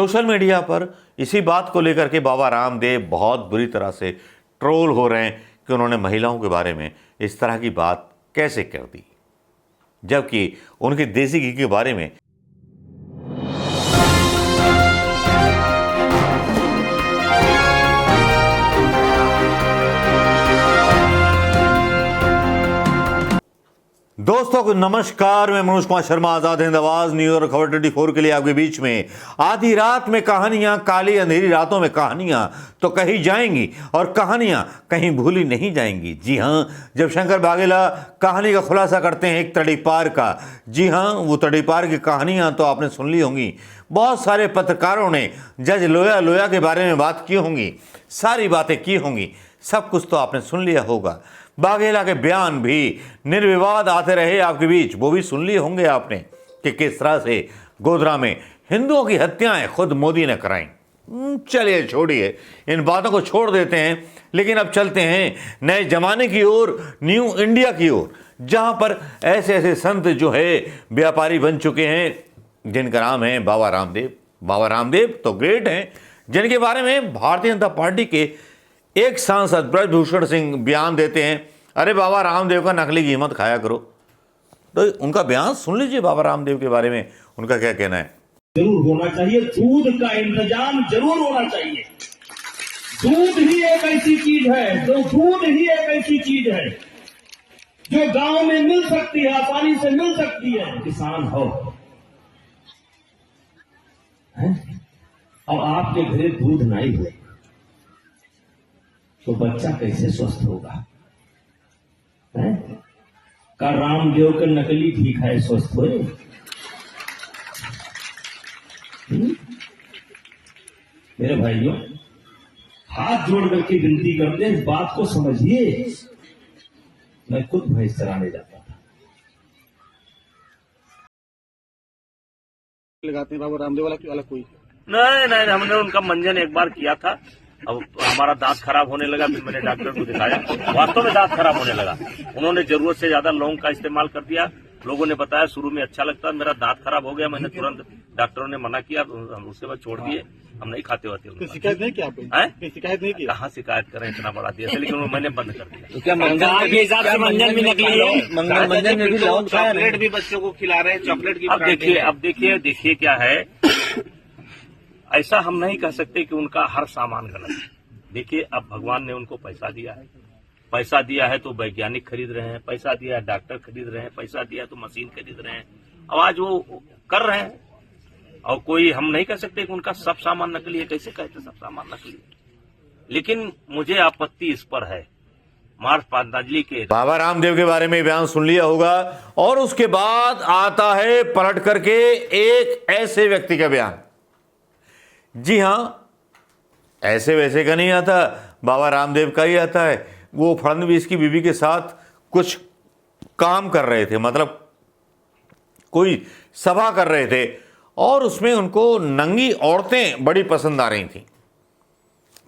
Social media पर इसी बात को लेकर के बाबा रामदेव बहुत बुरी तरह से ट्रोल हो रहे हैं कि उन्होंने महिलाओं के बारे में इस तरह की बात कैसे कर दी, जबकि उनके देसी घी के बारे में दोस्तों को नमस्कार। मैं मनोज कुमार शर्मा, आजाद हिंद आवाज न्यूज और खबर 24 के लिए आपके बीच में। आधी रात में कहानियां, काली अंधेरी रातों में कहानियां तो कही जाएंगी और कहानियां कहीं भूली नहीं जाएंगी। जी हां, जब शंकर बाघेला कहानी का खुलासा करते हैं एक तड़ीपार का, जी हां, वो तड़ीपार की कहानियां तो आपने सुन ली होंगी। बहुत सारे पत्रकारों ने जज लोया के बारे में बात की होंगी, सारी बातें की होंगी, सब कुछ तो आपने सुन लिया होगा। बाघेला के बयान भी निर्विवाद आते रहे आपके बीच, वो भी सुन लिए होंगे आपने कि किस तरह से गोधरा में हिंदुओं की हत्याएं खुद मोदी ने कराई। चलिए छोड़िए, इन बातों को छोड़ देते हैं, लेकिन अब चलते हैं नए जमाने की ओर, न्यू इंडिया की ओर, जहां पर ऐसे ऐसे संत जो है व्यापारी बन चुके हैं जिनका नाम है बाबा रामदेव। बाबा रामदेव तो ग्रेट हैं, जिनके बारे में भारतीय जनता पार्टी के एक सांसद ब्रजभूषण सिंह बयान देते हैं, अरे बाबा रामदेव का नकली घी मत खाया करो। तो उनका बयान सुन लीजिए बाबा रामदेव के बारे में, उनका क्या कहना है। जरूर होना चाहिए, दूध का इंतजाम जरूर होना चाहिए। दूध ही एक ऐसी चीज है जो गांव में मिल सकती है, आसानी से मिल सकती है। किसान हो और आपके घरे दूध नहीं हो तो बच्चा कैसे स्वस्थ होगा? का रामदेव के नकली घी खाए स्वस्थ हो? मेरे भाइयों, हाथ जोड़ करके विनती करते हैं, इस बात को समझिए। मैं खुद भैंस चराने जाता था। लगाते हैं बाबा रामदेव वाला कोई नहीं, हमने उनका मंजन एक बार किया था। अब हमारा दांत खराब होने लगा, फिर मैंने डॉक्टर को दिखाया, वास्तव में दांत खराब होने लगा। उन्होंने जरूरत से ज्यादा लौंग का इस्तेमाल कर दिया। लोगों ने बताया शुरू में अच्छा लगता, मेरा दांत खराब हो गया। मैंने तुरंत, डॉक्टरों ने मना किया, उसके बाद छोड़ दिए। हम नहीं खाते होते। शिकायत नहीं किया आपने? शिकायत नहीं की? कहाँ शिकायत करें, इतना बड़ा दिया था, लेकिन मैंने बंद कर दिया। तो क्या मंजन के हिसाब से मंजन भी नकली है? मंजन में भी लौंग चॉकलेट भी बच्चों को खिला रहे हैं, चॉकलेट की। अब देखिए क्या है, ऐसा हम नहीं कह सकते कि उनका हर सामान गलत है। देखिए, अब भगवान ने उनको पैसा दिया है तो वैज्ञानिक खरीद रहे हैं, पैसा दिया है डॉक्टर खरीद रहे हैं, पैसा दिया है तो मशीन खरीद रहे हैं। अब आज वो कर रहे हैं, और कोई हम नहीं कह सकते कि उनका सब सामान नकली है। कैसे कहते सब सामान नकली है? लेकिन मुझे आपत्ति इस पर है, मार्च पतंजलि के बाबा रामदेव के बारे में बयान सुन लिया होगा, और उसके बाद आता है पलट करके एक ऐसे व्यक्ति का बयान। जी हां, ऐसे वैसे का नहीं आता, बाबा रामदेव का ही आता है। वो फडणवीस की बीवी के साथ कुछ काम कर रहे थे, मतलब कोई सभा कर रहे थे, और उसमें उनको नंगी औरतें बड़ी पसंद आ रही थी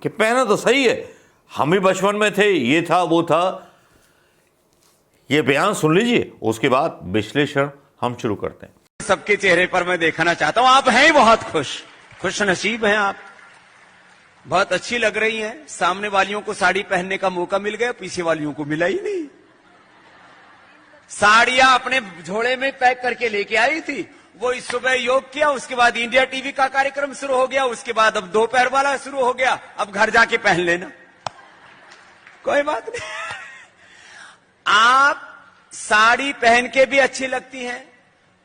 कि पहना तो सही है, हम भी बचपन में थे, ये था वो था। ये बयान सुन लीजिए, उसके बाद विश्लेषण हम शुरू करते हैं। सबके चेहरे पर मैं देखना चाहता हूं, आप हैं बहुत खुश नसीब हैं आप, बहुत अच्छी लग रही हैं। सामने वालियों को साड़ी पहनने का मौका मिल गया, पीछे वालियों को मिला ही नहीं। साड़ियां अपने झोले में पैक करके लेके आई थी। वो इस सुबह योग किया, उसके बाद इंडिया टीवी का कार्यक्रम शुरू हो गया, उसके बाद अब दोपहर वाला शुरू हो गया। अब घर जाके पहन लेना, कोई बात नहीं। आप साड़ी पहन के भी अच्छी लगती हैं,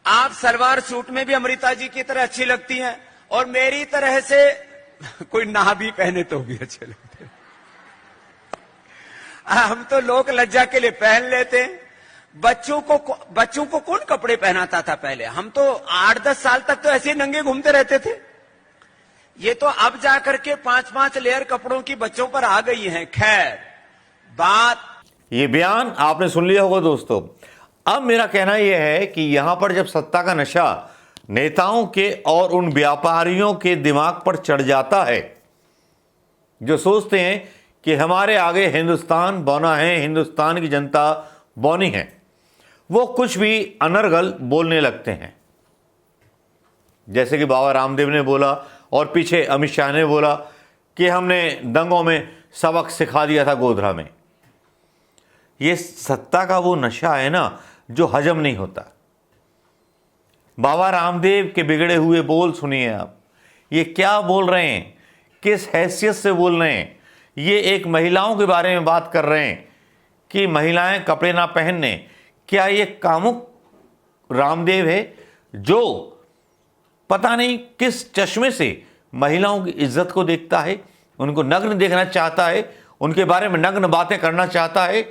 आप सलवार सूट में भी अमृता जी की तरह अच्छी लगती हैं, और मेरी तरह से कोई ना भी पहने तो भी अच्छे लगते हैं। हम तो लोक लज्जा के लिए पहन लेते हैं। बच्चों को कौन कपड़े पहनाता था पहले? हम तो 8-10 साल तक तो ऐसे नंगे घूमते रहते थे। ये तो अब जाकर के 5-5 लेयर कपड़ों की बच्चों पर आ गई है। खैर बात, ये बयान आपने सुन लिया होगा दोस्तों। अब मेरा कहना यह है कि यहां पर जब सत्ता का नशा नेताओं के और उन व्यापारियों के दिमाग पर चढ़ जाता है जो सोचते हैं कि हमारे आगे हिंदुस्तान बौना है, हिंदुस्तान की जनता बौनी है, वो कुछ भी अनर्गल बोलने लगते हैं। जैसे कि बाबा रामदेव ने बोला, और पीछे अमित शाह ने बोला कि हमने दंगों में सबक सिखा दिया था गोधरा में। ये सत्ता का वो नशा है ना जो हजम नहीं होता। बाबा रामदेव के बिगड़े हुए बोल सुनिए आप, ये क्या बोल रहे हैं, किस हैसियत से बोल रहे हैं। ये एक महिलाओं के बारे में बात कर रहे हैं कि महिलाएं कपड़े ना पहनने। क्या ये कामुक रामदेव है जो पता नहीं किस चश्मे से महिलाओं की इज्जत को देखता है, उनको नग्न देखना चाहता है, उनके बारे में नग्न बातें करना चाहता है,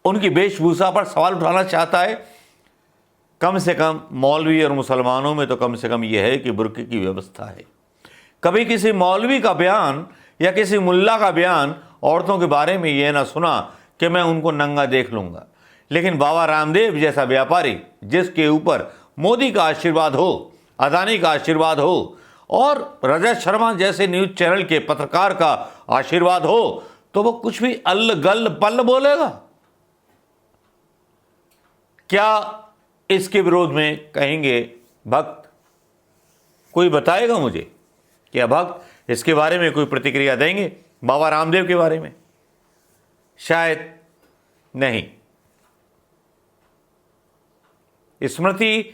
उनकी वेशभूषा पर सवाल उठाना चाहता है। कम से कम मौलवी और मुसलमानों में तो कम से कम यह है कि बुर्के की व्यवस्था है। कभी किसी मौलवी का बयान या किसी मुल्ला का बयान औरतों के बारे में यह ना सुना कि मैं उनको नंगा देख लूंगा। लेकिन बाबा रामदेव जैसा व्यापारी जिसके ऊपर मोदी का आशीर्वाद हो, अदानी का आशीर्वाद हो और रजत शर्मा जैसे न्यूज चैनल के पत्रकार का आशीर्वाद हो, तो वो कुछ भी अल्ल गल्ल पल्ल बोलेगा। क्या इसके विरोध में कहेंगे भक्त? कोई बताएगा मुझे? क्या भक्त इसके बारे में कोई प्रतिक्रिया देंगे बाबा रामदेव के बारे में? शायद नहीं। स्मृति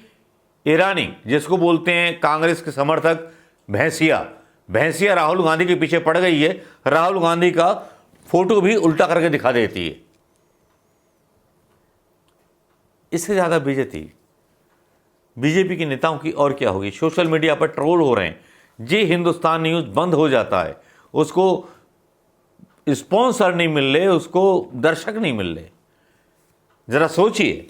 ईरानी, जिसको बोलते हैं कांग्रेस के समर्थक भैंसिया राहुल गांधी के पीछे पड़ गई है। राहुल गांधी का फोटो भी उल्टा करके दिखा देती है। इससे ज्यादा बीजेपी के नेताओं की और क्या होगी। सोशल मीडिया पर ट्रोल हो रहे हैं। जी हिंदुस्तान न्यूज बंद हो जाता है, उसको स्पॉन्सर नहीं मिल रहे, उसको दर्शक नहीं मिल रहे। जरा सोचिए,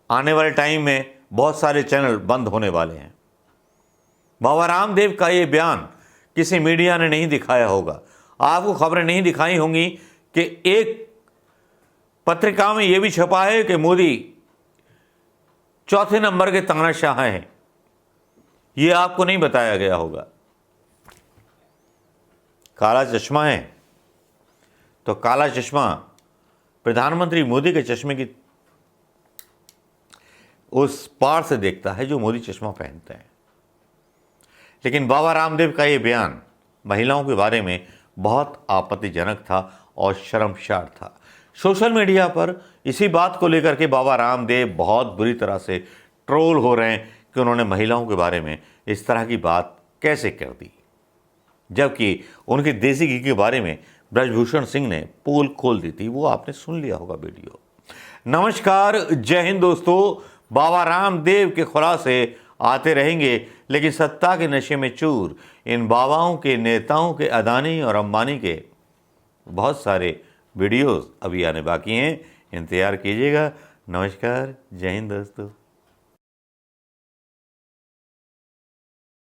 आने वाले टाइम में बहुत सारे चैनल बंद होने वाले हैं। बाबा रामदेव का ये बयान किसी मीडिया ने नहीं दिखाया होगा, आपको खबरें नहीं दिखाई होंगी कि एक पत्रिका में यह भी छपा है कि मोदी चौथे नंबर के तानाशाह हैं। यह आपको नहीं बताया गया होगा। काला चश्मा है तो काला चश्मा प्रधानमंत्री मोदी के चश्मे की उस पार से देखता है जो मोदी चश्मा पहनते हैं। लेकिन बाबा रामदेव का यह बयान महिलाओं के बारे में बहुत आपत्तिजनक था और शर्मसार था। सोशल मीडिया पर इसी बात को लेकर के बाबा रामदेव बहुत बुरी तरह से ट्रोल हो रहे हैं कि उन्होंने महिलाओं के बारे में इस तरह की बात कैसे कर दी, जबकि उनके देसी घी के बारे में ब्रजभूषण सिंह ने पोल खोल दी थी। वो आपने सुन लिया होगा वीडियो। नमस्कार, जय हिंद दोस्तों। बाबा रामदेव के खुलासे आते रहेंगे, लेकिन सत्ता के नशे में चूर इन बाबाओं के, नेताओं के, अदानी और अंबानी के बहुत सारे वीडियोस अभी आने बाकी हैं। इंतजार कीजिएगा। नमस्कार, जय हिंद दोस्तों।